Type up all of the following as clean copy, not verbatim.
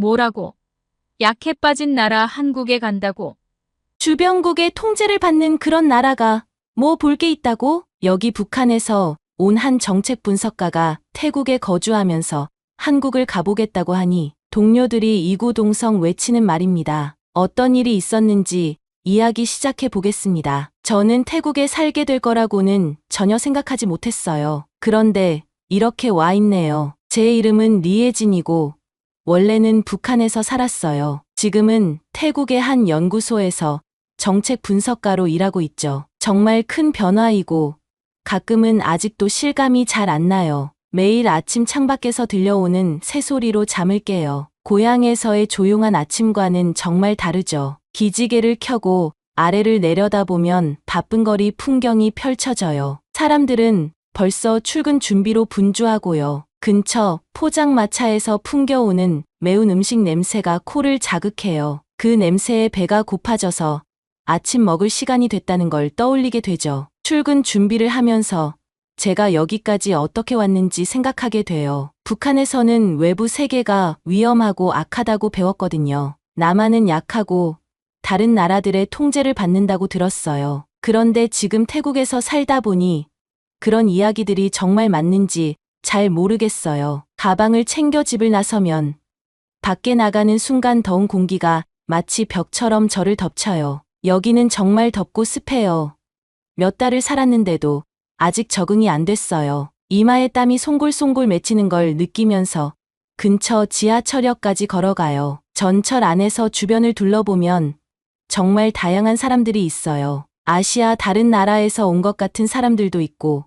뭐라고? 약해 빠진 나라 한국에 간다고? 주변국의 통제를 받는 그런 나라가 뭐 볼 게 있다고? 여기 북한에서 온 한 정책 분석가가 태국에 거주하면서 한국을 가보겠다고 하니 동료들이 이구동성 외치는 말입니다. 어떤 일이 있었는지 이야기 시작해 보겠습니다. 저는 태국에 살게 될 거라고는 전혀 생각하지 못했어요. 그런데 이렇게 와 있네요. 제 이름은 리에진이고 원래는 북한에서 살았어요. 지금은 태국의 한 연구소에서 정책 분석가로 일하고 있죠. 정말 큰 변화이고 가끔은 아직도 실감이 잘 안 나요. 매일 아침 창밖에서 들려오는 새소리로 잠을 깨요. 고향에서의 조용한 아침과는 정말 다르죠. 기지개를 켜고 아래를 내려다보면 바쁜 거리 풍경이 펼쳐져요. 사람들은 벌써 출근 준비로 분주하고요. 근처 포장마차에서 풍겨오는 매운 음식 냄새가 코를 자극해요. 그 냄새에 배가 고파져서 아침 먹을 시간이 됐다는 걸 떠올리게 되죠. 출근 준비를 하면서 제가 여기까지 어떻게 왔는지 생각하게 돼요. 북한에서는 외부 세계가 위험하고 악하다고 배웠거든요. 남한은 약하고 다른 나라들의 통제를 받는다고 들었어요. 그런데 지금 태국에서 살다 보니 그런 이야기들이 정말 맞는지 잘 모르겠어요. 가방을 챙겨 집을 나서면 밖에 나가는 순간 더운 공기가 마치 벽처럼 저를 덮쳐요. 여기는 정말 덥고 습해요. 몇 달을 살았는데도 아직 적응이 안 됐어요. 이마에 땀이 송골송골 맺히는 걸 느끼면서 근처 지하철역까지 걸어가요. 전철 안에서 주변을 둘러보면 정말 다양한 사람들이 있어요. 아시아 다른 나라에서 온 것 같은 사람들도 있고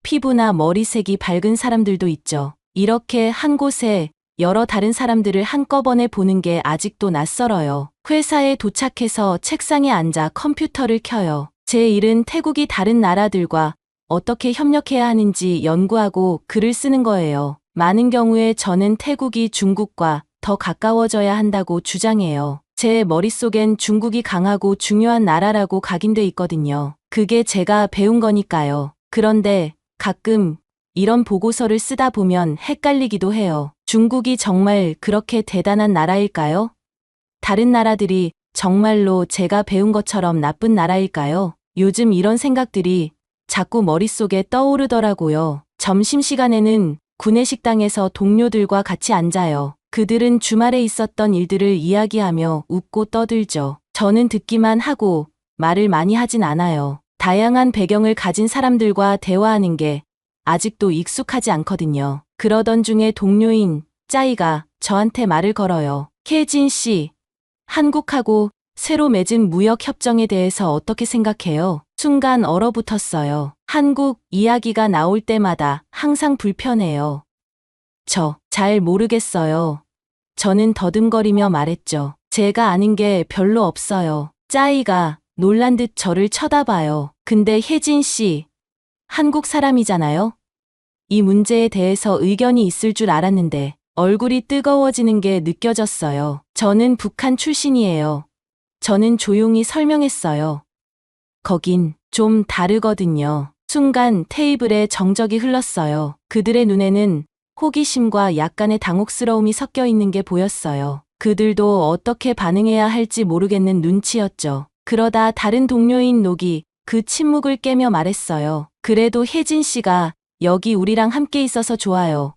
피부나 머리색이 밝은 사람들도 있죠. 이렇게 한 곳에 여러 다른 사람들을 한꺼번에 보는 게 아직도 낯설어요. 회사에 도착해서 책상에 앉아 컴퓨터를 켜요. 제 일은 태국이 다른 나라들과 어떻게 협력해야 하는지 연구하고 글을 쓰는 거예요. 많은 경우에 저는 태국이 중국과 더 가까워져야 한다고 주장해요. 제 머릿속엔 중국이 강하고 중요한 나라라고 각인돼 있거든요. 그게 제가 배운 거니까요. 그런데 가끔 이런 보고서를 쓰다 보면 헷갈리기도 해요. 중국이 정말 그렇게 대단한 나라일까요? 다른 나라들이 정말로 제가 배운 것처럼 나쁜 나라일까요? 요즘 이런 생각들이 자꾸 머릿속에 떠오르더라고요. 점심시간에는 구내식당에서 동료들과 같이 앉아요. 그들은 주말에 있었던 일들을 이야기하며 웃고 떠들죠. 저는 듣기만 하고 말을 많이 하진 않아요. 다양한 배경을 가진 사람들과 대화하는 게 아직도 익숙하지 않거든요. 그러던 중에 동료인 짜이가 저한테 말을 걸어요. 혜진 씨, 한국하고 새로 맺은 무역 협정에 대해서 어떻게 생각해요? 순간 얼어붙었어요. 한국 이야기가 나올 때마다 항상 불편해요. 저 잘 모르겠어요. 저는 더듬거리며 말했죠. 제가 아는 게 별로 없어요. 짜이가 놀란 듯 저를 쳐다봐요. 근데 혜진 씨, 한국 사람이잖아요? 이 문제에 대해서 의견이 있을 줄 알았는데 얼굴이 뜨거워지는 게 느껴졌어요. 저는 북한 출신이에요. 저는 조용히 설명했어요. 거긴 좀 다르거든요. 순간 테이블에 정적이 흘렀어요. 그들의 눈에는 호기심과 약간의 당혹스러움이 섞여 있는 게 보였어요. 그들도 어떻게 반응해야 할지 모르겠는 눈치였죠. 그러다 다른 동료인 녹이 그 침묵을 깨며 말했어요. 그래도 혜진 씨가 여기 우리랑 함께 있어서 좋아요.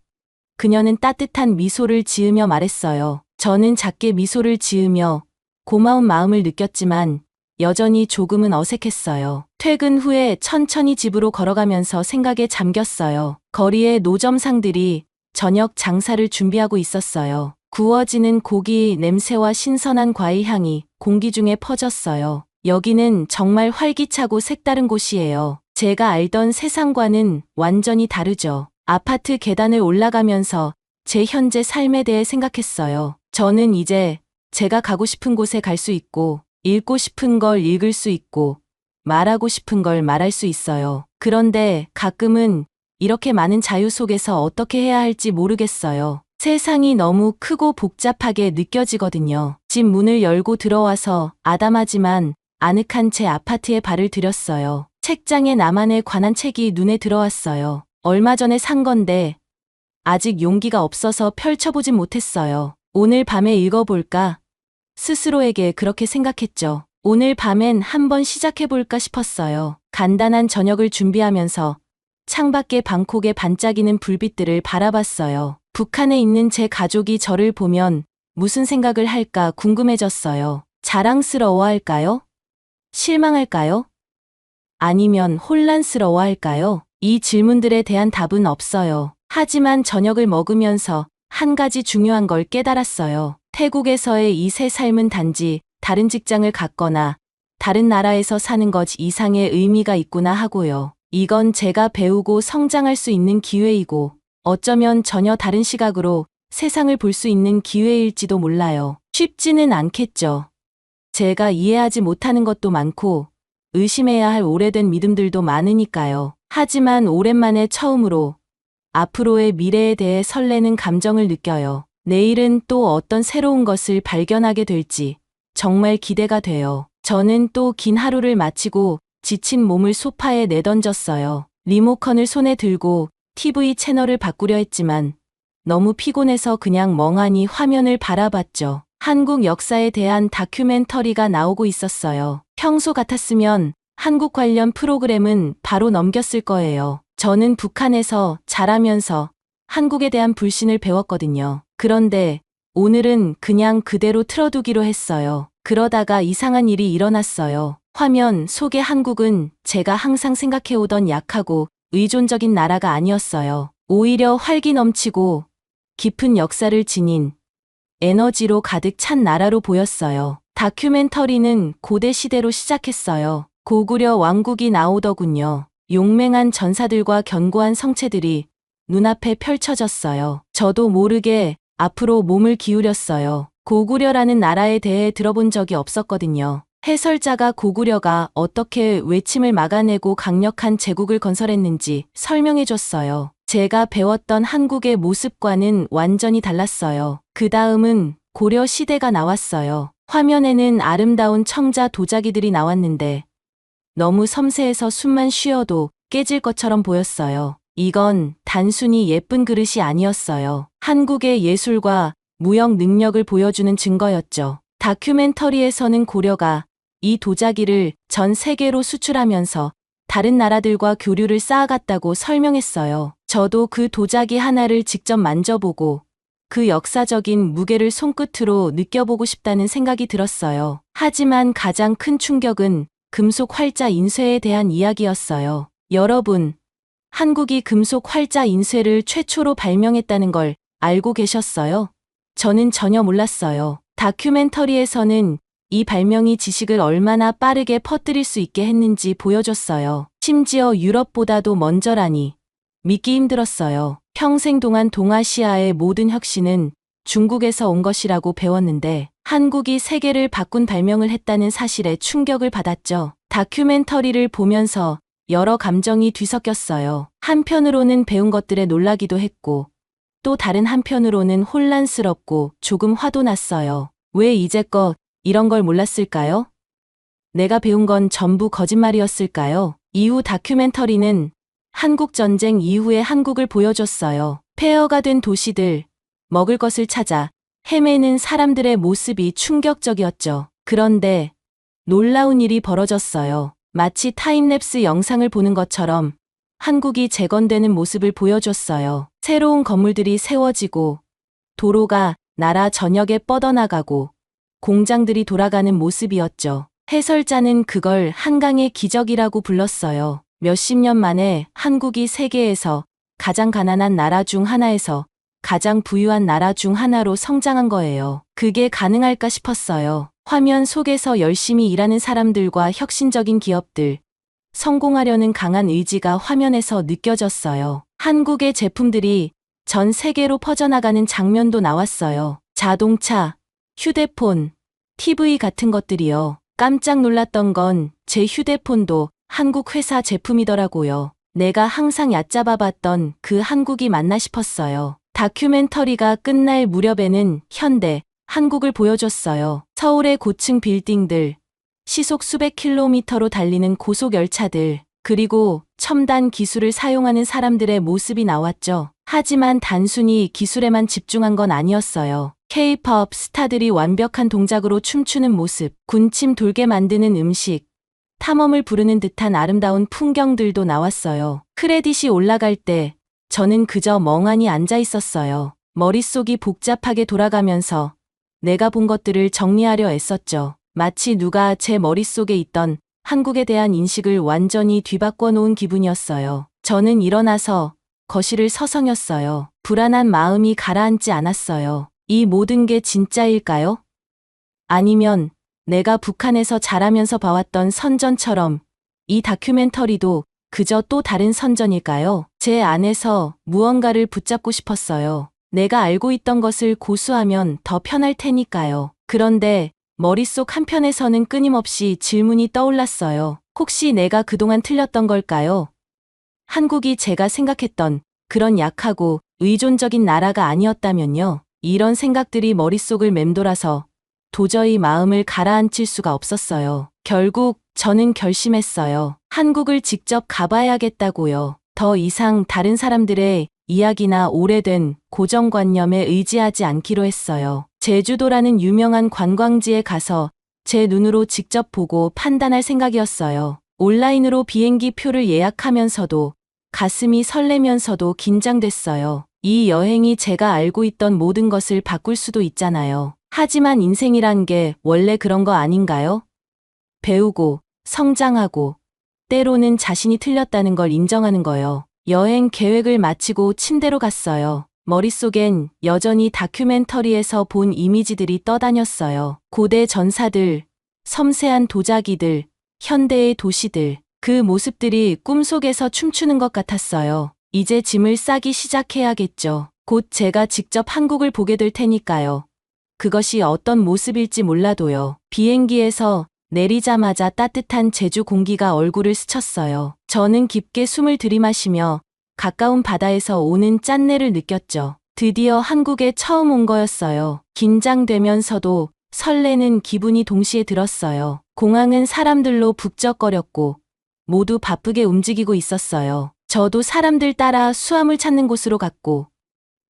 그녀는 따뜻한 미소를 지으며 말했어요. 저는 작게 미소를 지으며 고마운 마음을 느꼈지만 여전히 조금은 어색했어요. 퇴근 후에 천천히 집으로 걸어가면서 생각에 잠겼어요. 거리에 노점상들이 저녁 장사를 준비하고 있었어요. 구워지는 고기 냄새와 신선한 과일 향이 공기 중에 퍼졌어요. 여기는 정말 활기차고 색다른 곳이에요. 제가 알던 세상과는 완전히 다르죠. 아파트 계단을 올라가면서 제 현재 삶에 대해 생각했어요. 저는 이제 제가 가고 싶은 곳에 갈 수 있고 읽고 싶은 걸 읽을 수 있고 말하고 싶은 걸 말할 수 있어요. 그런데 가끔은 이렇게 많은 자유 속에서 어떻게 해야 할지 모르겠어요. 세상이 너무 크고 복잡하게 느껴지거든요. 집 문을 열고 들어와서 아담하지만 아늑한 제 아파트에 발을 들였어요. 책장에 나만에 관한 책이 눈에 들어왔어요. 얼마 전에 산 건데 아직 용기가 없어서 펼쳐보진 못했어요. 오늘 밤에 읽어볼까? 스스로에게 그렇게 생각했죠. 오늘 밤엔 한번 시작해볼까 싶었어요. 간단한 저녁을 준비하면서 창밖에 방콕에 반짝이는 불빛들을 바라봤어요. 북한에 있는 제 가족이 저를 보면 무슨 생각을 할까 궁금해졌어요. 자랑스러워할까요? 실망할까요? 아니면 혼란스러워할까요? 이 질문들에 대한 답은 없어요. 하지만 저녁을 먹으면서 한 가지 중요한 걸 깨달았어요. 태국에서의 이 새 삶은 단지 다른 직장을 갖거나 다른 나라에서 사는 것 이상의 의미가 있구나 하고요. 이건 제가 배우고 성장할 수 있는 기회이고 어쩌면 전혀 다른 시각으로 세상을 볼 수 있는 기회일지도 몰라요. 쉽지는 않겠죠. 제가 이해하지 못하는 것도 많고 의심해야 할 오래된 믿음들도 많으니까요. 하지만 오랜만에 처음으로 앞으로의 미래에 대해 설레는 감정을 느껴요. 내일은 또 어떤 새로운 것을 발견하게 될지 정말 기대가 돼요. 저는 또 긴 하루를 마치고 지친 몸을 소파에 내던졌어요. 리모컨을 손에 들고 TV 채널을 바꾸려 했지만 너무 피곤해서 그냥 멍하니 화면을 바라봤죠. 한국 역사에 대한 다큐멘터리가 나오고 있었어요. 평소 같았으면 한국 관련 프로그램은 바로 넘겼을 거예요. 저는 북한에서 자라면서 한국에 대한 불신을 배웠거든요. 그런데 오늘은 그냥 그대로 틀어두기로 했어요. 그러다가 이상한 일이 일어났어요. 화면 속의 한국은 제가 항상 생각해오던 약하고 의존적인 나라가 아니었어요. 오히려 활기 넘치고 깊은 역사를 지닌 에너지로 가득 찬 나라로 보였어요. 다큐멘터리는 고대 시대로 시작했어요. 고구려 왕국이 나오더군요. 용맹한 전사들과 견고한 성체들이 눈앞에 펼쳐졌어요. 저도 모르게 앞으로 몸을 기울였어요. 고구려라는 나라에 대해 들어본 적이 없었거든요. 해설자가 고구려가 어떻게 외침을 막아내고 강력한 제국을 건설했는지 설명해줬어요. 제가 배웠던 한국의 모습과는 완전히 달랐어요. 그 다음은 고려 시대가 나왔어요. 화면에는 아름다운 청자 도자기들이 나왔는데 너무 섬세해서 숨만 쉬어도 깨질 것처럼 보였어요. 이건 단순히 예쁜 그릇이 아니었어요. 한국의 예술과 무역 능력을 보여주는 증거였죠. 다큐멘터리에서는 고려가 이 도자기를 전 세계로 수출하면서 다른 나라들과 교류를 쌓아갔다고 설명했어요. 저도 그 도자기 하나를 직접 만져보고 그 역사적인 무게를 손끝으로 느껴보고 싶다는 생각이 들었어요. 하지만 가장 큰 충격은 금속 활자 인쇄에 대한 이야기였어요. 여러분, 한국이 금속 활자 인쇄를 최초로 발명했다는 걸 알고 계셨어요? 저는 전혀 몰랐어요. 다큐멘터리에서는 이 발명이 지식을 얼마나 빠르게 퍼뜨릴 수 있게 했는지 보여줬어요. 심지어 유럽보다도 먼저라니 믿기 힘들었어요. 평생 동안 동아시아의 모든 혁신은 중국에서 온 것이라고 배웠는데 한국이 세계를 바꾼 발명을 했다는 사실에 충격을 받았죠. 다큐멘터리를 보면서 여러 감정이 뒤섞였어요. 한편으로는 배운 것들에 놀라기도 했고 또 다른 한편으로는 혼란스럽고 조금 화도 났어요. 왜 이제껏 이런 걸 몰랐을까요? 내가 배운 건 전부 거짓말이었을까요? 이후 다큐멘터리는 한국전쟁 이후의 한국을 보여줬어요. 폐허가 된 도시들, 먹을 것을 찾아 헤매는 사람들의 모습이 충격적이었죠. 그런데 놀라운 일이 벌어졌어요. 마치 타임랩스 영상을 보는 것처럼 한국이 재건되는 모습을 보여줬어요. 새로운 건물들이 세워지고 도로가 나라 전역에 뻗어나가고 공장들이 돌아가는 모습이었죠. 해설자는 그걸 한강의 기적이라고 불렀어요. 몇십 년 만에 한국이 세계에서 가장 가난한 나라 중 하나에서 가장 부유한 나라 중 하나로 성장한 거예요. 그게 가능할까 싶었어요. 화면 속에서 열심히 일하는 사람들과 혁신적인 기업들, 성공하려는 강한 의지가 화면에서 느껴졌어요. 한국의 제품들이 전 세계로 퍼져나가는 장면도 나왔어요. 자동차, 휴대폰, TV 같은 것들이요. 깜짝 놀랐던 건 제 휴대폰도 한국 회사 제품이더라고요. 내가 항상 얕잡아봤던 그 한국이 맞나 싶었어요. 다큐멘터리가 끝날 무렵에는 현대, 한국을 보여줬어요. 서울의 고층 빌딩들, 시속 수백 킬로미터로 달리는 고속열차들, 그리고 첨단 기술을 사용하는 사람들의 모습이 나왔죠. 하지만 단순히 기술에만 집중한 건 아니었어요. K-팝 스타들이 완벽한 동작으로 춤추는 모습, 군침 돌게 만드는 음식, 탐험을 부르는 듯한 아름다운 풍경들도 나왔어요. 크레딧이 올라갈 때 저는 그저 멍하니 앉아 있었어요. 머릿속이 복잡하게 돌아가면서 내가 본 것들을 정리하려 애썼죠. 마치 누가 제 머릿속에 있던 한국에 대한 인식을 완전히 뒤바꿔 놓은 기분이었어요. 저는 일어나서 거실을 서성였어요. 불안한 마음이 가라앉지 않았어요. 이 모든 게 진짜일까요? 아니면 내가 북한에서 자라면서 봐왔던 선전처럼 이 다큐멘터리도 그저 또 다른 선전일까요? 제 안에서 무언가를 붙잡고 싶었어요. 내가 알고 있던 것을 고수하면 더 편할 테니까요. 그런데 머릿속 한편에서는 끊임없이 질문이 떠올랐어요. 혹시 내가 그동안 틀렸던 걸까요? 한국이 제가 생각했던 그런 약하고 의존적인 나라가 아니었다면요. 이런 생각들이 머릿속을 맴돌아서 도저히 마음을 가라앉힐 수가 없었어요. 결국 저는 결심했어요. 한국을 직접 가봐야겠다고요. 더 이상 다른 사람들의 이야기나 오래된 고정관념에 의지하지 않기로 했어요. 제주도라는 유명한 관광지에 가서 제 눈으로 직접 보고 판단할 생각이었어요. 온라인으로 비행기 표를 예약하면서도 가슴이 설레면서도 긴장됐어요. 이 여행이 제가 알고 있던 모든 것을 바꿀 수도 있잖아요. 하지만 인생이란 게 원래 그런 거 아닌가요? 배우고, 성장하고, 때로는 자신이 틀렸다는 걸 인정하는 거요. 여행 계획을 마치고 침대로 갔어요. 머릿속엔 여전히 다큐멘터리에서 본 이미지들이 떠다녔어요. 고대 전사들, 섬세한 도자기들, 현대의 도시들, 그 모습들이 꿈속에서 춤추는 것 같았어요. 이제 짐을 싸기 시작해야겠죠. 곧 제가 직접 한국을 보게 될 테니까요. 그것이 어떤 모습일지 몰라도요. 비행기에서 내리자마자 따뜻한 제주 공기가 얼굴을 스쳤어요. 저는 깊게 숨을 들이마시며 가까운 바다에서 오는 짠내를 느꼈죠. 드디어 한국에 처음 온 거였어요. 긴장되면서도 설레는 기분이 동시에 들었어요. 공항은 사람들로 북적거렸고 모두 바쁘게 움직이고 있었어요. 저도 사람들 따라 수암을 찾는 곳으로 갔고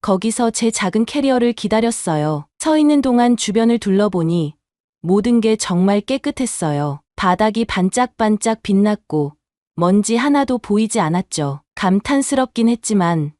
거기서 제 작은 캐리어를 기다렸어요. 서 있는 동안 주변을 둘러보니 모든 게 정말 깨끗했어요. 바닥이 반짝반짝 빛났고 먼지 하나도 보이지 않았죠. 감탄스럽긴 했지만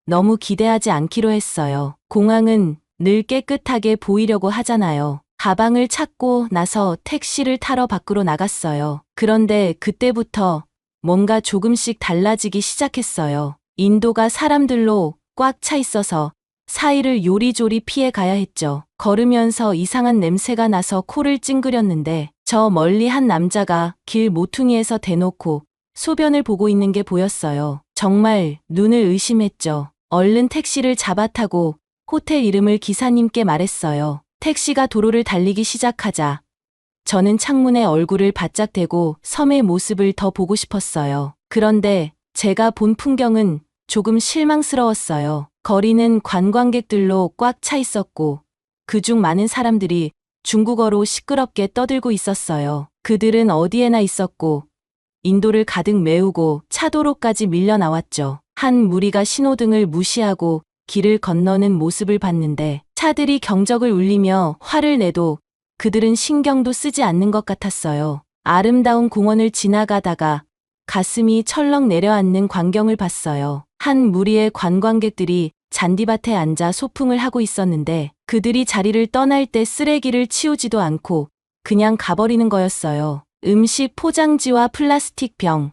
너무 기대하지 않기로 했어요. 공항은 늘 깨끗하게 보이려고 하잖아요. 가방을 찾고 나서 택시를 타러 밖으로 나갔어요. 그런데 그때부터 뭔가 조금씩 달라지기 시작했어요. 인도가 사람들로 꽉 차 있어서 사이를 요리조리 피해 가야 했죠. 걸으면서 이상한 냄새가 나서 코를 찡그렸는데 저 멀리 한 남자가 길 모퉁이에서 대놓고 소변을 보고 있는 게 보였어요. 정말 눈을 의심했죠. 얼른 택시를 잡아 타고 호텔 이름을 기사님께 말했어요. 택시가 도로를 달리기 시작하자 저는 창문에 얼굴을 바짝 대고 섬의 모습을 더 보고 싶었어요. 그런데 제가 본 풍경은 조금 실망스러웠어요. 거리는 관광객들로 꽉 차 있었고 그중 많은 사람들이 중국어로 시끄럽게 떠들고 있었어요. 그들은 어디에나 있었고 인도를 가득 메우고 차도로까지 밀려 나왔죠. 한 무리가 신호등을 무시하고 길을 건너는 모습을 봤는데 차들이 경적을 울리며 화를 내도 그들은 신경도 쓰지 않는 것 같았어요. 아름다운 공원을 지나가다가 가슴이 철렁 내려앉는 광경을 봤어요. 한 무리의 관광객들이 잔디밭에 앉아 소풍을 하고 있었는데 그들이 자리를 떠날 때 쓰레기를 치우지도 않고 그냥 가버리는 거였어요. 음식 포장지와 플라스틱 병,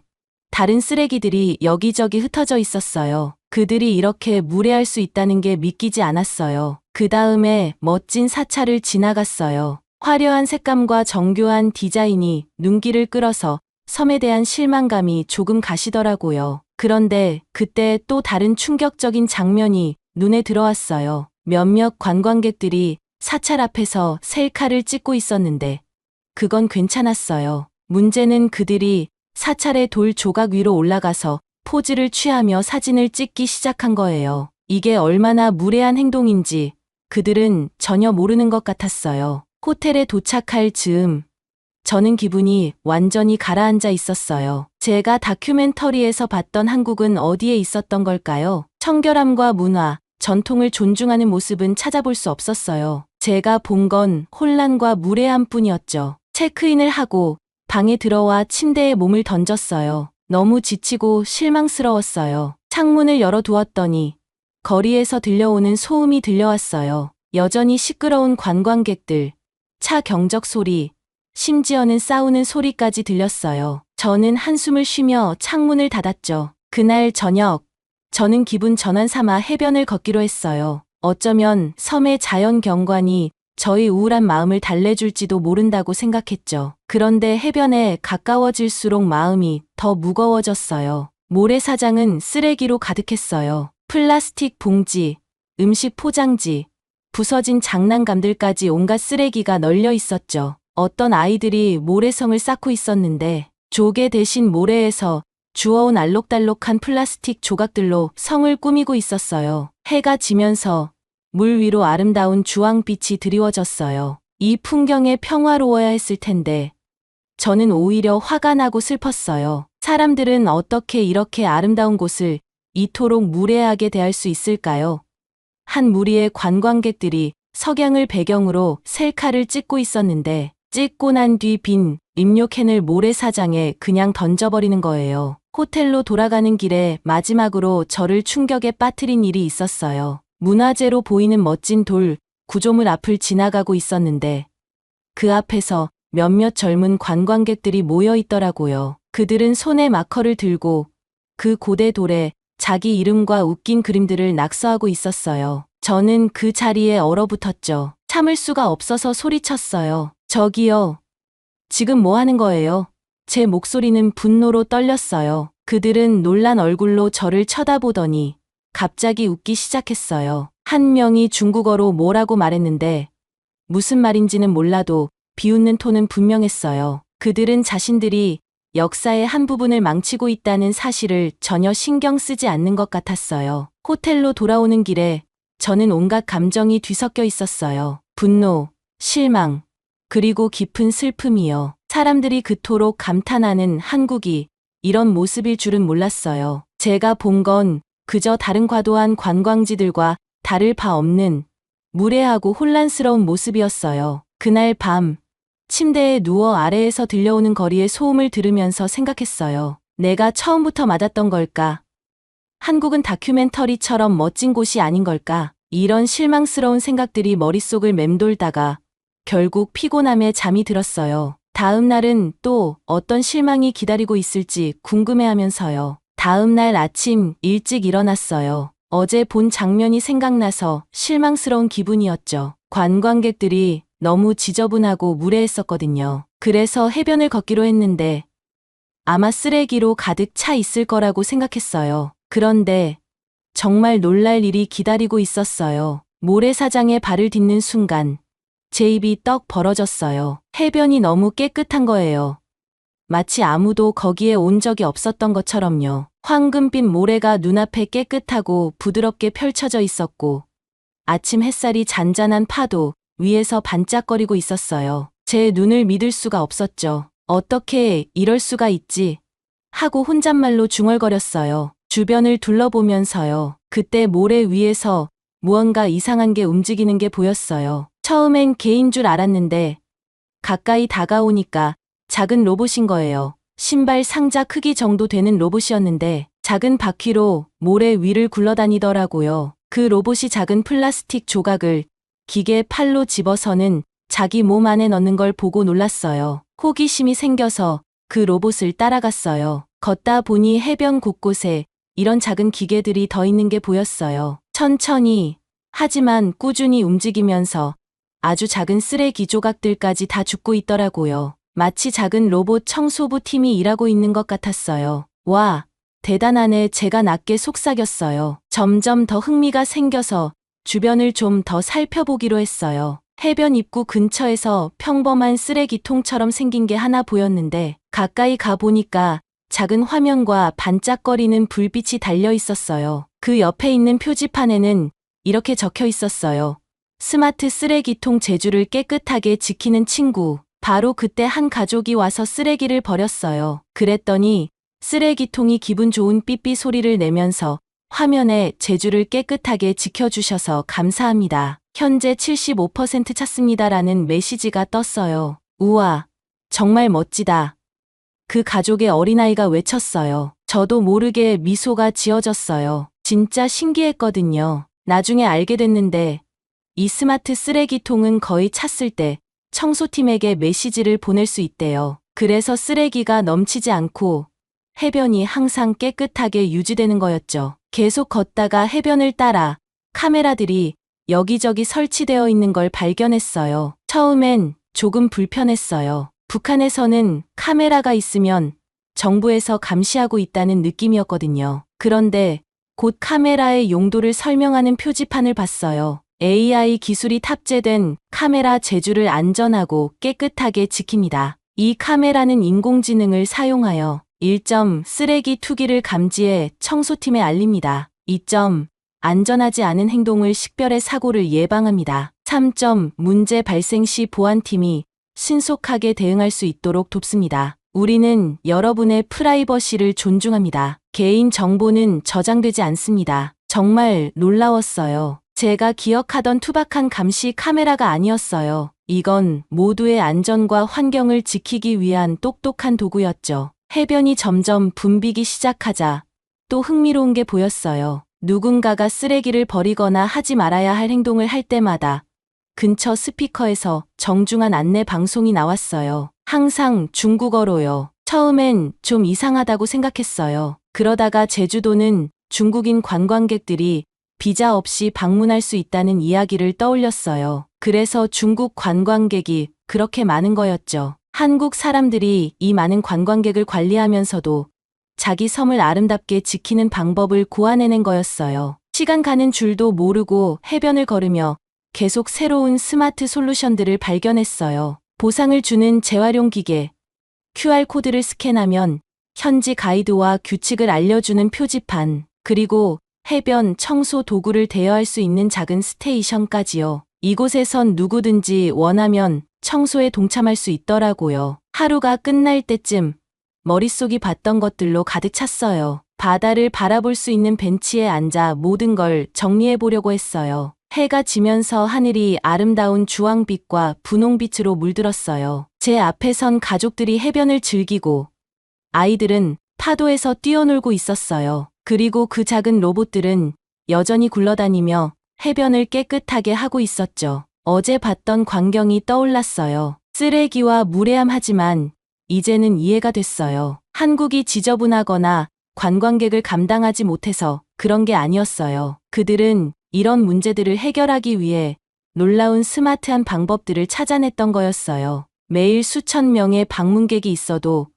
다른 쓰레기들이 여기저기 흩어져 있었어요. 그들이 이렇게 무례할 수 있다는 게 믿기지 않았어요. 그 다음에 멋진 사찰을 지나갔어요. 화려한 색감과 정교한 디자인이 눈길을 끌어서 섬에 대한 실망감이 조금 가시더라고요. 그런데 그때 또 다른 충격적인 장면이 눈에 들어왔어요. 몇몇 관광객들이 사찰 앞에서 셀카를 찍고 있었는데 그건 괜찮았어요. 문제는 그들이 사찰의 돌 조각 위로 올라가서 포즈를 취하며 사진을 찍기 시작한 거예요. 이게 얼마나 무례한 행동인지 그들은 전혀 모르는 것 같았어요. 호텔에 도착할 즈음 저는 기분이 완전히 가라앉아 있었어요. 제가 다큐멘터리에서 봤던 한국은 어디에 있었던 걸까요? 청결함과 문화, 전통을 존중하는 모습은 찾아볼 수 없었어요. 제가 본 건 혼란과 무례함 뿐이었죠. 체크인을 하고 방에 들어와 침대에 몸을 던졌어요. 너무 지치고 실망스러웠어요. 창문을 열어두었더니 거리에서 들려오는 소음이 들려왔어요. 여전히 시끄러운 관광객들, 차 경적 소리, 심지어는 싸우는 소리까지 들렸어요. 저는 한숨을 쉬며 창문을 닫았죠. 그날 저녁, 저는 기분 전환 삼아 해변을 걷기로 했어요. 어쩌면 섬의 자연 경관이 저의 우울한 마음을 달래줄지도 모른다고 생각했죠. 그런데 해변에 가까워질수록 마음이 더 무거워졌어요. 모래사장은 쓰레기로 가득했어요. 플라스틱 봉지, 음식 포장지, 부서진 장난감들까지 온갖 쓰레기가 널려 있었죠. 어떤 아이들이 모래성을 쌓고 있었는데 조개 대신 모래에서 주워온 알록달록한 플라스틱 조각들로 성을 꾸미고 있었어요. 해가 지면서 물 위로 아름다운 주황빛이 드리워졌어요. 이 풍경에 평화로워야 했을 텐데 저는 오히려 화가 나고 슬펐어요. 사람들은 어떻게 이렇게 아름다운 곳을 이토록 무례하게 대할 수 있을까요? 한 무리의 관광객들이 석양을 배경으로 셀카를 찍고 있었는데 찍고 난 뒤 빈 입료캔을 모래사장에 그냥 던져버리는 거예요. 호텔로 돌아가는 길에 마지막으로 저를 충격에 빠뜨린 일이 있었어요. 문화재로 보이는 멋진 돌 구조물 앞을 지나가고 있었는데 그 앞에서 몇몇 젊은 관광객들이 모여 있더라고요. 그들은 손에 마커를 들고 그 고대 돌에 자기 이름과 웃긴 그림들을 낙서하고 있었어요. 저는 그 자리에 얼어붙었죠. 참을 수가 없어서 소리쳤어요. 저기요. 지금 뭐 하는 거예요? 제 목소리는 분노로 떨렸어요. 그들은 놀란 얼굴로 저를 쳐다보더니 갑자기 웃기 시작했어요. 한 명이 중국어로 뭐라고 말했는데 무슨 말인지는 몰라도 비웃는 톤은 분명했어요. 그들은 자신들이 역사의 한 부분을 망치고 있다는 사실을 전혀 신경 쓰지 않는 것 같았어요. 호텔로 돌아오는 길에 저는 온갖 감정이 뒤섞여 있었어요. 분노, 실망, 그리고 깊은 슬픔이요. 사람들이 그토록 감탄하는 한국이 이런 모습일 줄은 몰랐어요. 제가 본 건 그저 다른 과도한 관광지들과 다를 바 없는 무례하고 혼란스러운 모습이었어요. 그날 밤 침대에 누워 아래에서 들려오는 거리의 소음을 들으면서 생각했어요. 내가 처음부터 맞았던 걸까? 한국은 다큐멘터리처럼 멋진 곳이 아닌 걸까? 이런 실망스러운 생각들이 머릿속을 맴돌다가 결국 피곤함에 잠이 들었어요. 다음 날은 또 어떤 실망이 기다리고 있을지 궁금해하면서요. 다음 날 아침 일찍 일어났어요. 어제 본 장면이 생각나서 실망스러운 기분이었죠. 관광객들이 너무 지저분하고 무례했었거든요. 그래서 해변을 걷기로 했는데 아마 쓰레기로 가득 차 있을 거라고 생각했어요. 그런데 정말 놀랄 일이 기다리고 있었어요. 모래사장에 발을 딛는 순간 제 입이 떡 벌어졌어요. 해변이 너무 깨끗한 거예요. 마치 아무도 거기에 온 적이 없었던 것처럼요. 황금빛 모래가 눈앞에 깨끗하고 부드럽게 펼쳐져 있었고 아침 햇살이 잔잔한 파도 위에서 반짝거리고 있었어요. 제 눈을 믿을 수가 없었죠. 어떻게 이럴 수가 있지? 하고 혼잣말로 중얼거렸어요. 주변을 둘러보면서요. 그때 모래 위에서 무언가 이상한 게 움직이는 게 보였어요. 처음엔 개인 줄 알았는데 가까이 다가오니까 작은 로봇인 거예요. 신발 상자 크기 정도 되는 로봇이었는데 작은 바퀴로 모래 위를 굴러다니더라고요. 그 로봇이 작은 플라스틱 조각을 기계 팔로 집어서는 자기 몸 안에 넣는 걸 보고 놀랐어요. 호기심이 생겨서 그 로봇을 따라갔어요. 걷다 보니 해변 곳곳에 이런 작은 기계들이 더 있는 게 보였어요. 천천히 하지만 꾸준히 움직이면서 아주 작은 쓰레기 조각들까지 다 줍고 있더라고요. 마치 작은 로봇 청소부 팀이 일하고 있는 것 같았어요. 와, 대단하네. 제가 낮게 속삭였어요. 점점 더 흥미가 생겨서 주변을 좀 더 살펴보기로 했어요. 해변 입구 근처에서 평범한 쓰레기통처럼 생긴 게 하나 보였는데 가까이 가보니까 작은 화면과 반짝거리는 불빛이 달려 있었어요. 그 옆에 있는 표지판에는 이렇게 적혀 있었어요. 스마트 쓰레기통 제주를 깨끗하게 지키는 친구. 바로 그때 한 가족이 와서 쓰레기를 버렸어요. 그랬더니 쓰레기통이 기분 좋은 삐삐 소리를 내면서 화면에 제주를 깨끗하게 지켜주셔서 감사합니다. 현재 75% 찼습니다라는 메시지가 떴어요. 우와, 정말 멋지다. 그 가족의 어린아이가 외쳤어요. 저도 모르게 미소가 지어졌어요. 진짜 신기했거든요. 나중에 알게 됐는데 이 스마트 쓰레기통은 거의 찼을 때 청소팀에게 메시지를 보낼 수 있대요. 그래서 쓰레기가 넘치지 않고 해변이 항상 깨끗하게 유지되는 거였죠. 계속 걷다가 해변을 따라 카메라들이 여기저기 설치되어 있는 걸 발견했어요. 처음엔 조금 불편했어요. 북한에서는 카메라가 있으면 정부에서 감시하고 있다는 느낌이었거든요. 그런데 곧 카메라의 용도를 설명하는 표지판을 봤어요. AI 기술이 탑재된 카메라 제주를 안전하고 깨끗하게 지킵니다. 이 카메라는 인공지능을 사용하여 1점 쓰레기 투기를 감지해 청소팀에 알립니다. 2점 안전하지 않은 행동을 식별해 사고를 예방합니다. 3점 문제 발생 시 보안팀이 신속하게 대응할 수 있도록 돕습니다. 우리는 여러분의 프라이버시를 존중합니다. 개인 정보는 저장되지 않습니다. 정말 놀라웠어요. 제가 기억하던 투박한 감시 카메라가 아니었어요. 이건 모두의 안전과 환경을 지키기 위한 똑똑한 도구였죠. 해변이 점점 붐비기 시작하자 또 흥미로운 게 보였어요. 누군가가 쓰레기를 버리거나 하지 말아야 할 행동을 할 때마다 근처 스피커에서 정중한 안내 방송이 나왔어요. 항상 중국어로요. 처음엔 좀 이상하다고 생각했어요. 그러다가 제주도는 중국인 관광객들이 비자 없이 방문할 수 있다는 이야기를 떠올렸어요. 그래서 중국 관광객이 그렇게 많은 거였죠. 한국 사람들이 이 많은 관광객을 관리하면서도 자기 섬을 아름답게 지키는 방법을 고안해낸 거였어요. 시간 가는 줄도 모르고 해변을 걸으며 계속 새로운 스마트 솔루션들을 발견했어요. 보상을 주는 재활용 기계, QR코드를 스캔하면 현지 가이드와 규칙을 알려주는 표지판, 그리고 해변 청소 도구를 대여할 수 있는 작은 스테이션까지요. 이곳에선 누구든지 원하면 청소에 동참할 수 있더라고요. 하루가 끝날 때쯤 머릿속이 봤던 것들로 가득 찼어요. 바다를 바라볼 수 있는 벤치에 앉아 모든 걸 정리해 보려고 했어요. 해가 지면서 하늘이 아름다운 주황빛과 분홍빛으로 물들었어요. 제 앞에 선 가족들이 해변을 즐기고 아이들은 파도에서 뛰어놀고 있었어요. 그리고 그 작은 로봇들은 여전히 굴러다니며 해변을 깨끗하게 하고 있었죠. 어제 봤던 광경이 떠올랐어요. 쓰레기와 무례함하지만 이제는 이해가 됐어요. 한국이 지저분하거나 관광객을 감당하지 못해서 그런 게 아니었어요. 그들은 이런 문제들을 해결하기 위해 놀라운 스마트한 방법들을 찾아냈던 거였어요. 매일 수천 명의 방문객이 있어도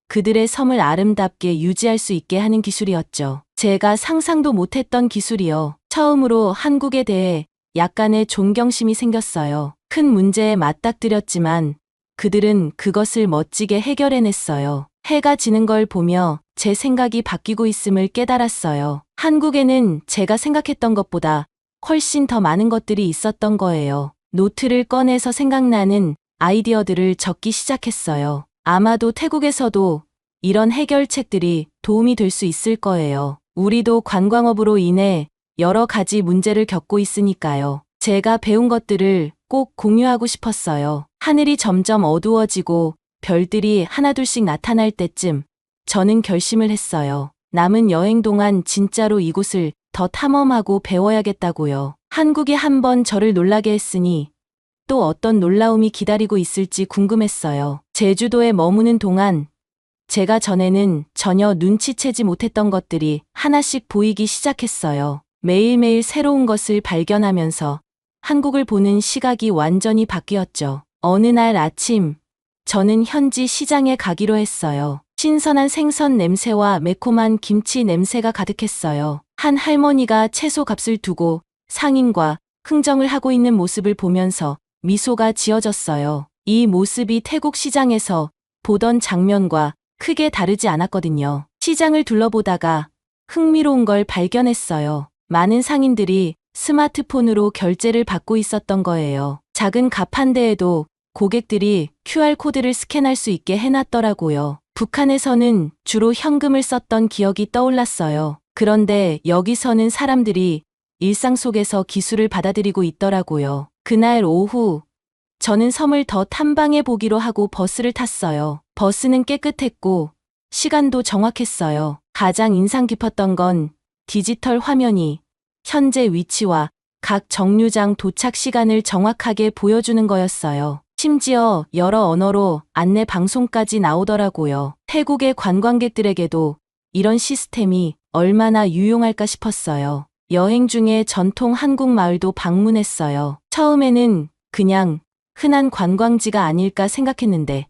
그들의 섬을 아름답게 유지할 수 있게 하는 기술이었죠. 제가 상상도 못했던 기술이요. 처음으로 한국에 대해 약간의 존경심이 생겼어요. 큰 문제에 맞닥뜨렸지만 그들은 그것을 멋지게 해결해냈어요. 해가 지는 걸 보며 제 생각이 바뀌고 있음을 깨달았어요. 한국에는 제가 생각했던 것보다 훨씬 더 많은 것들이 있었던 거예요. 노트를 꺼내서 생각나는 아이디어들을 적기 시작했어요. 아마도 태국에서도 이런 해결책들이 도움이 될 수 있을 거예요. 우리도 관광업으로 인해 여러 가지 문제를 겪고 있으니까요. 제가 배운 것들을 꼭 공유하고 싶었어요. 하늘이 점점 어두워지고 별들이 하나둘씩 나타날 때쯤 저는 결심을 했어요. 남은 여행 동안 진짜로 이곳을 더 탐험하고 배워야겠다고요. 한국이 한번 저를 놀라게 했으니 또 어떤 놀라움이 기다리고 있을지 궁금했어요. 제주도에 머무는 동안 제가 전에는 전혀 눈치채지 못했던 것들이 하나씩 보이기 시작했어요. 매일매일 새로운 것을 발견하면서 한국을 보는 시각이 완전히 바뀌었죠. 어느 날 아침, 저는 현지 시장에 가기로 했어요. 신선한 생선 냄새와 매콤한 김치 냄새가 가득했어요. 한 할머니가 채소 값을 두고 상인과 흥정을 하고 있는 모습을 보면서 미소가 지어졌어요. 이 모습이 태국 시장에서 보던 장면과 크게 다르지 않았거든요. 시장을 둘러보다가 흥미로운 걸 발견했어요. 많은 상인들이 스마트폰으로 결제를 받고 있었던 거예요. 작은 갑 한 대에도 고객들이 QR코드를 스캔할 수 있게 해놨더라고요. 북한에서는 주로 현금을 썼던 기억이 떠올랐어요. 그런데 여기서는 사람들이 일상 속에서 기술을 받아들이고 있더라고요. 그날 오후, 저는 섬을 더 탐방해 보기로 하고 버스를 탔어요. 버스는 깨끗했고, 시간도 정확했어요. 가장 인상 깊었던 건 디지털 화면이 현재 위치와 각 정류장 도착 시간을 정확하게 보여주는 거였어요. 심지어 여러 언어로 안내 방송까지 나오더라고요. 태국의 관광객들에게도 이런 시스템이 얼마나 유용할까 싶었어요. 여행 중에 전통 한국 마을도 방문했어요. 처음에는 그냥 흔한 관광지가 아닐까 생각했는데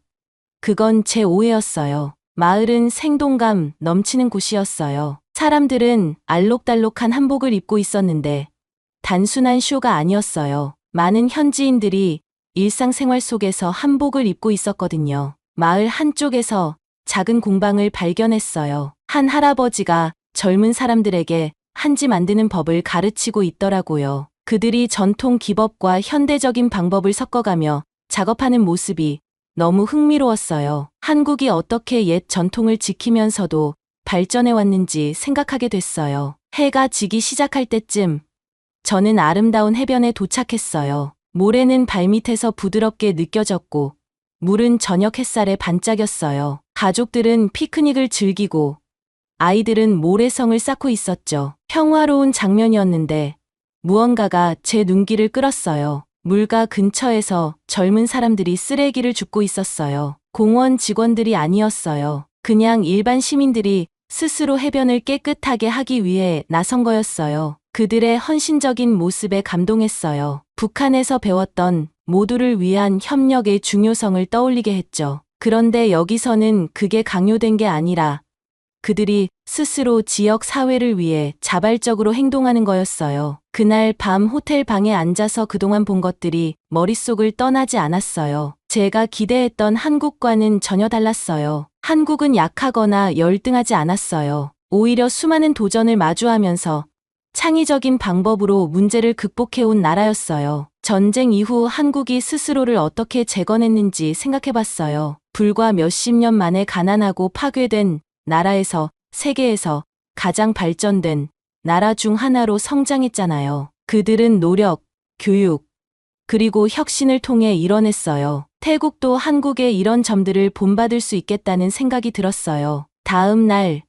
그건 제 오해였어요. 마을은 생동감 넘치는 곳이었어요. 사람들은 알록달록한 한복을 입고 있었는데 단순한 쇼가 아니었어요. 많은 현지인들이 일상생활 속에서 한복을 입고 있었거든요. 마을 한쪽에서 작은 공방을 발견했어요. 한 할아버지가 젊은 사람들에게 한지 만드는 법을 가르치고 있더라고요. 그들이 전통 기법과 현대적인 방법을 섞어가며 작업하는 모습이 너무 흥미로웠어요. 한국이 어떻게 옛 전통을 지키면서도 발전해 왔는지 생각하게 됐어요. 해가 지기 시작할 때쯤 저는 아름다운 해변에 도착했어요. 모래는 발밑에서 부드럽게 느껴졌고 물은 저녁 햇살에 반짝였어요. 가족들은 피크닉을 즐기고 아이들은 모래성을 쌓고 있었죠. 평화로운 장면이었는데 무언가가 제 눈길을 끌었어요. 물가 근처에서 젊은 사람들이 쓰레기를 줍고 있었어요. 공원 직원들이 아니었어요. 그냥 일반 시민들이 스스로 해변을 깨끗하게 하기 위해 나선 거였어요. 그들의 헌신적인 모습에 감동했어요. 북한에서 배웠던 모두를 위한 협력의 중요성을 떠올리게 했죠. 그런데 여기서는 그게 강요된 게 아니라 그들이 스스로 지역 사회를 위해 자발적으로 행동하는 거였어요. 그날 밤 호텔 방에 앉아서 그동안 본 것들이 머릿속을 떠나지 않았어요. 제가 기대했던 한국과는 전혀 달랐어요. 한국은 약하거나 열등하지 않았어요. 오히려 수많은 도전을 마주하면서 창의적인 방법으로 문제를 극복해온 나라였어요. 전쟁 이후 한국이 스스로를 어떻게 재건했는지 생각해봤어요. 불과 몇십 년 만에 가난하고 파괴된 나라에서 세계에서 가장 발전된 나라 중 하나로 성장했잖아요. 그들은 노력, 교육, 그리고 혁신을 통해 이뤄냈어요. 태국도 한국의 이런 점들을 본받을 수 있겠다는 생각이 들었어요. 다음 날,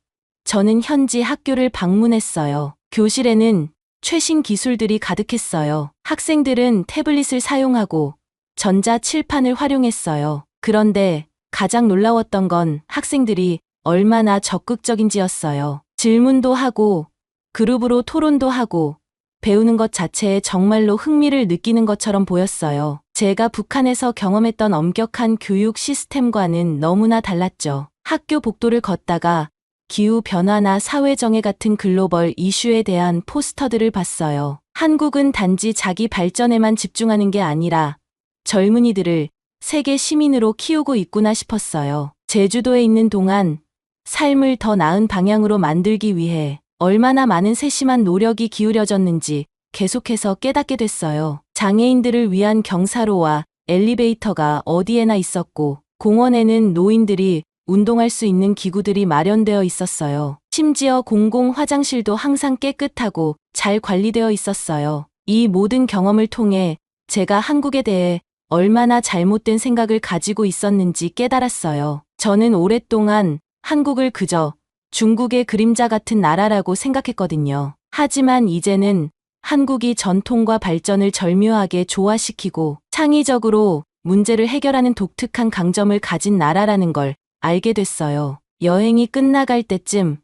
저는 현지 학교를 방문했어요. 교실에는 최신 기술들이 가득했어요. 학생들은 태블릿을 사용하고 전자 칠판을 활용했어요. 그런데 가장 놀라웠던 건 학생들이 얼마나 적극적인지였어요. 질문도 하고 그룹으로 토론도 하고 배우는 것 자체에 정말로 흥미를 느끼는 것처럼 보였어요. 제가 북한에서 경험했던 엄격한 교육 시스템과는 너무나 달랐죠. 학교 복도를 걷다가 기후변화나 사회정의 같은 글로벌 이슈에 대한 포스터들을 봤어요. 한국은 단지 자기 발전에만 집중하는 게 아니라 젊은이들을 세계 시민으로 키우고 있구나 싶었어요. 제주도에 있는 동안 삶을 더 나은 방향으로 만들기 위해 얼마나 많은 세심한 노력이 기울여졌는지 계속해서 깨닫게 됐어요. 장애인들을 위한 경사로와 엘리베이터가 어디에나 있었고 공원에는 노인들이 운동할 수 있는 기구들이 마련되어 있었어요. 심지어 공공 화장실도 항상 깨끗하고 잘 관리되어 있었어요. 이 모든 경험을 통해 제가 한국에 대해 얼마나 잘못된 생각을 가지고 있었는지 깨달았어요. 저는 오랫동안 한국을 그저 중국의 그림자 같은 나라라고 생각했거든요. 하지만 이제는 한국이 전통과 발전을 절묘하게 조화시키고 창의적으로 문제를 해결하는 독특한 강점을 가진 나라라는 걸 알게 됐어요. 여행이 끝나갈 때쯤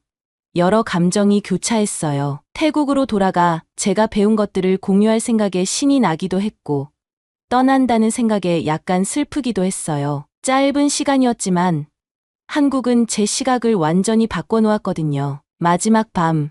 여러 감정이 교차했어요. 태국으로 돌아가 제가 배운 것들을 공유할 생각에 신이 나기도 했고 떠난다는 생각에 약간 슬프기도 했어요. 짧은 시간이었지만 한국은 제 시각을 완전히 바꿔놓았거든요. 마지막 밤,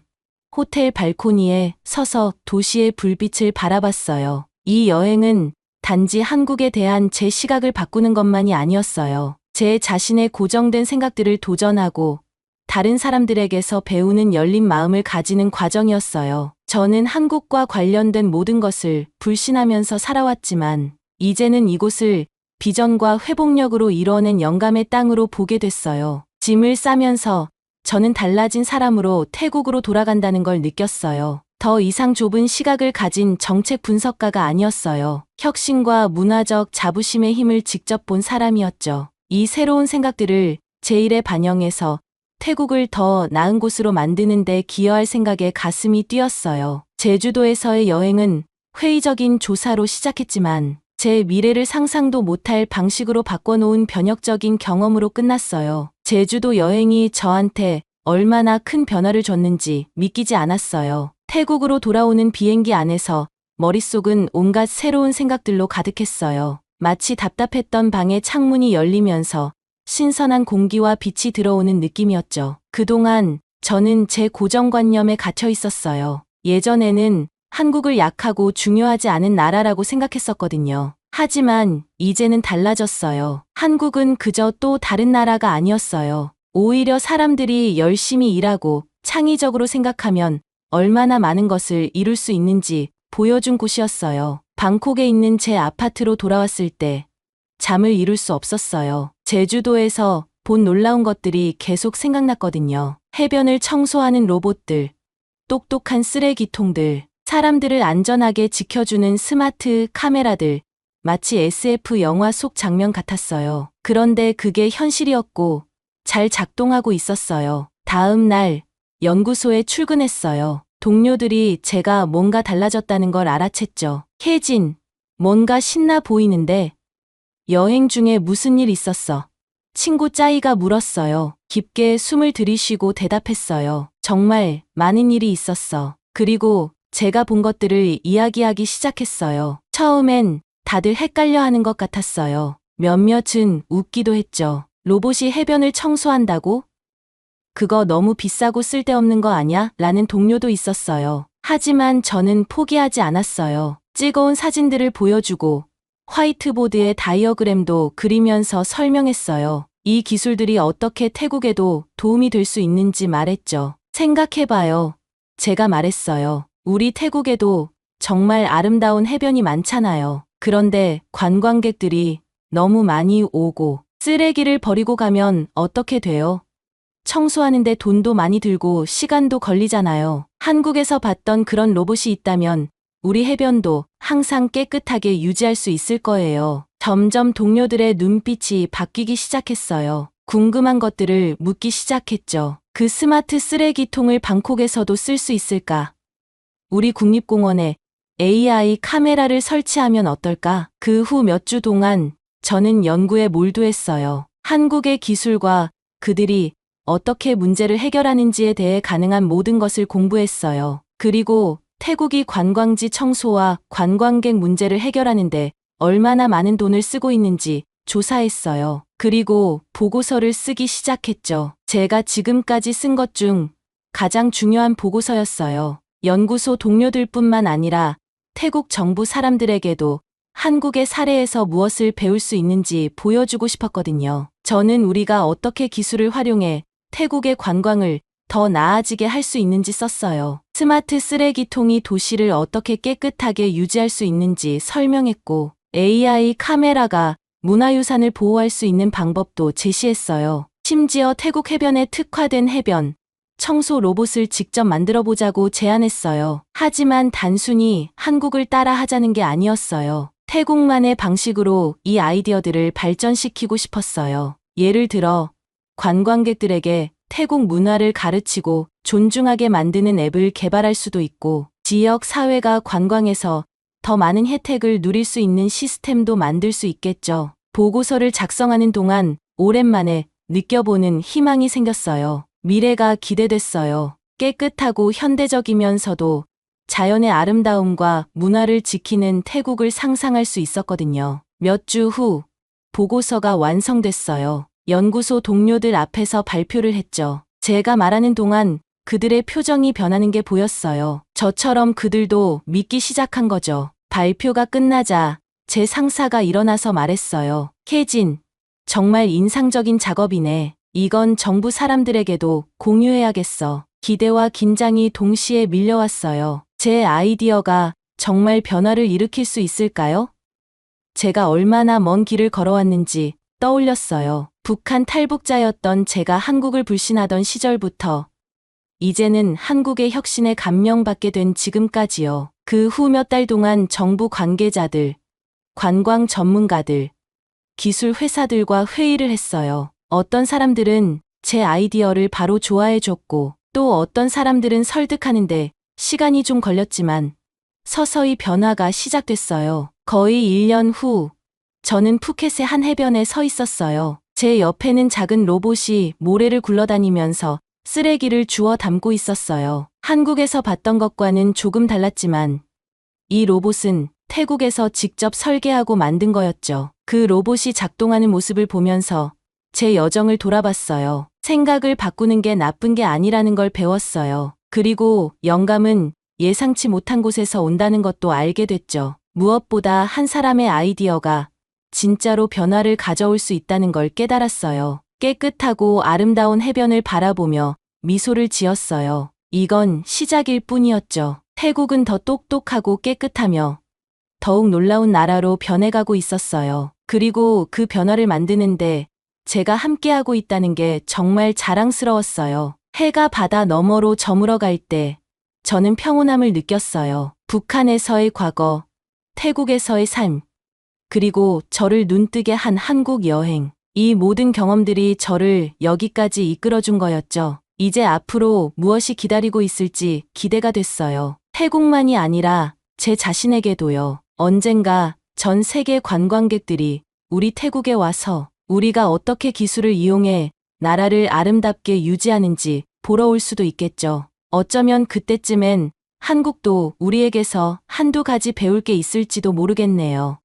호텔 발코니에 서서 도시의 불빛을 바라봤어요. 이 여행은 단지 한국에 대한 제 시각을 바꾸는 것만이 아니었어요. 제 자신의 고정된 생각들을 도전하고 다른 사람들에게서 배우는 열린 마음을 가지는 과정이었어요. 저는 한국과 관련된 모든 것을 불신하면서 살아왔지만 이제는 이곳을 비전과 회복력으로 이뤄낸 영감의 땅으로 보게 됐어요. 짐을 싸면서 저는 달라진 사람으로 태국으로 돌아간다는 걸 느꼈어요. 더 이상 좁은 시각을 가진 정책 분석가가 아니었어요. 혁신과 문화적 자부심의 힘을 직접 본 사람이었죠. 이 새로운 생각들을 제 일에 반영해서 태국을 더 나은 곳으로 만드는 데 기여할 생각에 가슴이 뛰었어요. 제주도에서의 여행은 회의적인 조사로 시작했지만 제 미래를 상상도 못할 방식으로 바꿔놓은 변혁적인 경험으로 끝났어요. 제주도 여행이 저한테 얼마나 큰 변화를 줬는지 믿기지 않았어요. 태국으로 돌아오는 비행기 안에서 머릿속은 온갖 새로운 생각들로 가득했어요. 마치 답답했던 방의 창문이 열리면서 신선한 공기와 빛이 들어오는 느낌이었죠. 그동안 저는 제 고정관념에 갇혀 있었어요. 예전에는 한국을 약하고 중요하지 않은 나라라고 생각했었거든요. 하지만 이제는 달라졌어요. 한국은 그저 또 다른 나라가 아니었어요. 오히려 사람들이 열심히 일하고 창의적으로 생각하면 얼마나 많은 것을 이룰 수 있는지 보여준 곳이었어요. 방콕에 있는 제 아파트로 돌아왔을 때 잠을 이룰 수 없었어요. 제주도에서 본 놀라운 것들이 계속 생각났거든요. 해변을 청소하는 로봇들, 똑똑한 쓰레기통들, 사람들을 안전하게 지켜주는 스마트 카메라들, 마치 SF 영화 속 장면 같았어요. 그런데 그게 현실이었고 잘 작동하고 있었어요. 다음 날 연구소에 출근했어요. 동료들이 제가 뭔가 달라졌다는 걸 알아챘죠. 혜진, 뭔가 신나 보이는데 여행 중에 무슨 일 있었어? 친구 짜이가 물었어요. 깊게 숨을 들이쉬고 대답했어요. 정말 많은 일이 있었어. 그리고 제가 본 것들을 이야기하기 시작했어요. 처음엔 다들 헷갈려 하는 것 같았어요. 몇몇은 웃기도 했죠. 로봇이 해변을 청소한다고? 그거 너무 비싸고 쓸데없는 거 아냐? 라는 동료도 있었어요. 하지만 저는 포기하지 않았어요. 찍어온 사진들을 보여주고 화이트보드에 다이어그램도 그리면서 설명했어요. 이 기술들이 어떻게 태국에도 도움이 될 수 있는지 말했죠. 생각해봐요. 제가 말했어요. 우리 태국에도 정말 아름다운 해변이 많잖아요. 그런데 관광객들이 너무 많이 오고 쓰레기를 버리고 가면 어떻게 돼요? 청소하는데 돈도 많이 들고 시간도 걸리잖아요. 한국에서 봤던 그런 로봇이 있다면 우리 해변도 항상 깨끗하게 유지할 수 있을 거예요. 점점 동료들의 눈빛이 바뀌기 시작했어요. 궁금한 것들을 묻기 시작했죠. 그 스마트 쓰레기통을 방콕에서도 쓸 수 있을까? 우리 국립공원에 AI 카메라를 설치하면 어떨까? 그 후 몇 주 동안 저는 연구에 몰두했어요. 한국의 기술과 그들이 어떻게 문제를 해결하는지에 대해 가능한 모든 것을 공부했어요. 그리고 태국이 관광지 청소와 관광객 문제를 해결하는데 얼마나 많은 돈을 쓰고 있는지 조사했어요. 그리고 보고서를 쓰기 시작했죠. 제가 지금까지 쓴 것 중 가장 중요한 보고서였어요. 연구소 동료들뿐만 아니라 태국 정부 사람들에게도 한국의 사례에서 무엇을 배울 수 있는지 보여주고 싶었거든요. 저는 우리가 어떻게 기술을 활용해 태국의 관광을 더 나아지게 할 수 있는지 썼어요. 스마트 쓰레기통이 도시를 어떻게 깨끗하게 유지할 수 있는지 설명했고 AI 카메라가 문화유산을 보호할 수 있는 방법도 제시했어요. 심지어 태국 해변에 특화된 해변 청소 로봇을 직접 만들어 보자고 제안했어요. 하지만 단순히 한국을 따라 하자는 게 아니었어요. 태국만의 방식으로 이 아이디어들을 발전시키고 싶었어요. 예를 들어 관광객들에게 태국 문화를 가르치고 존중하게 만드는 앱을 개발할 수도 있고 지역 사회가 관광에서 더 많은 혜택을 누릴 수 있는 시스템도 만들 수 있겠죠. 보고서를 작성하는 동안 오랜만에 느껴보는 희망이 생겼어요. 미래가 기대됐어요. 깨끗하고 현대적이면서도 자연의 아름다움과 문화를 지키는 태국을 상상할 수 있었거든요. 몇 주 후 보고서가 완성됐어요. 연구소 동료들 앞에서 발표를 했죠. 제가 말하는 동안 그들의 표정이 변하는 게 보였어요. 저처럼 그들도 믿기 시작한 거죠. 발표가 끝나자 제 상사가 일어나서 말했어요. 혜진, 정말 인상적인 작업이네. 이건 정부 사람들에게도 공유해야겠어. 기대와 긴장이 동시에 밀려왔어요. 제 아이디어가 정말 변화를 일으킬 수 있을까요? 제가 얼마나 먼 길을 걸어왔는지 떠올렸어요. 북한 탈북자였던 제가 한국을 불신하던 시절부터 이제는 한국의 혁신에 감명받게 된 지금까지요. 그 후 몇 달 동안 정부 관계자들, 관광 전문가들, 기술 회사들과 회의를 했어요. 어떤 사람들은 제 아이디어를 바로 좋아해줬고 또 어떤 사람들은 설득하는데 시간이 좀 걸렸지만 서서히 변화가 시작됐어요. 거의 1년 후 저는 푸켓의 한 해변에 서 있었어요. 제 옆에는 작은 로봇이 모래를 굴러다니면서 쓰레기를 주워 담고 있었어요. 한국에서 봤던 것과는 조금 달랐지만 이 로봇은 태국에서 직접 설계하고 만든 거였죠. 그 로봇이 작동하는 모습을 보면서 제 여정을 돌아봤어요. 생각을 바꾸는 게 나쁜 게 아니라는 걸 배웠어요. 그리고 영감은 예상치 못한 곳에서 온다는 것도 알게 됐죠. 무엇보다 한 사람의 아이디어가 진짜로 변화를 가져올 수 있다는 걸 깨달았어요. 깨끗하고 아름다운 해변을 바라보며 미소를 지었어요. 이건 시작일 뿐이었죠. 태국은 더 똑똑하고 깨끗하며 더욱 놀라운 나라로 변해가고 있었어요. 그리고 그 변화를 만드는데 제가 함께하고 있다는 게 정말 자랑스러웠어요. 해가 바다 너머로 저물어 갈 때 저는 평온함을 느꼈어요. 북한에서의 과거, 태국에서의 삶, 그리고 저를 눈뜨게 한 한국 여행. 이 모든 경험들이 저를 여기까지 이끌어준 거였죠. 이제 앞으로 무엇이 기다리고 있을지 기대가 됐어요. 태국만이 아니라 제 자신에게도요. 언젠가 전 세계 관광객들이 우리 태국에 와서 우리가 어떻게 기술을 이용해 나라를 아름답게 유지하는지 보러 올 수도 있겠죠. 어쩌면 그때쯤엔 한국도 우리에게서 한두 가지 배울 게 있을지도 모르겠네요.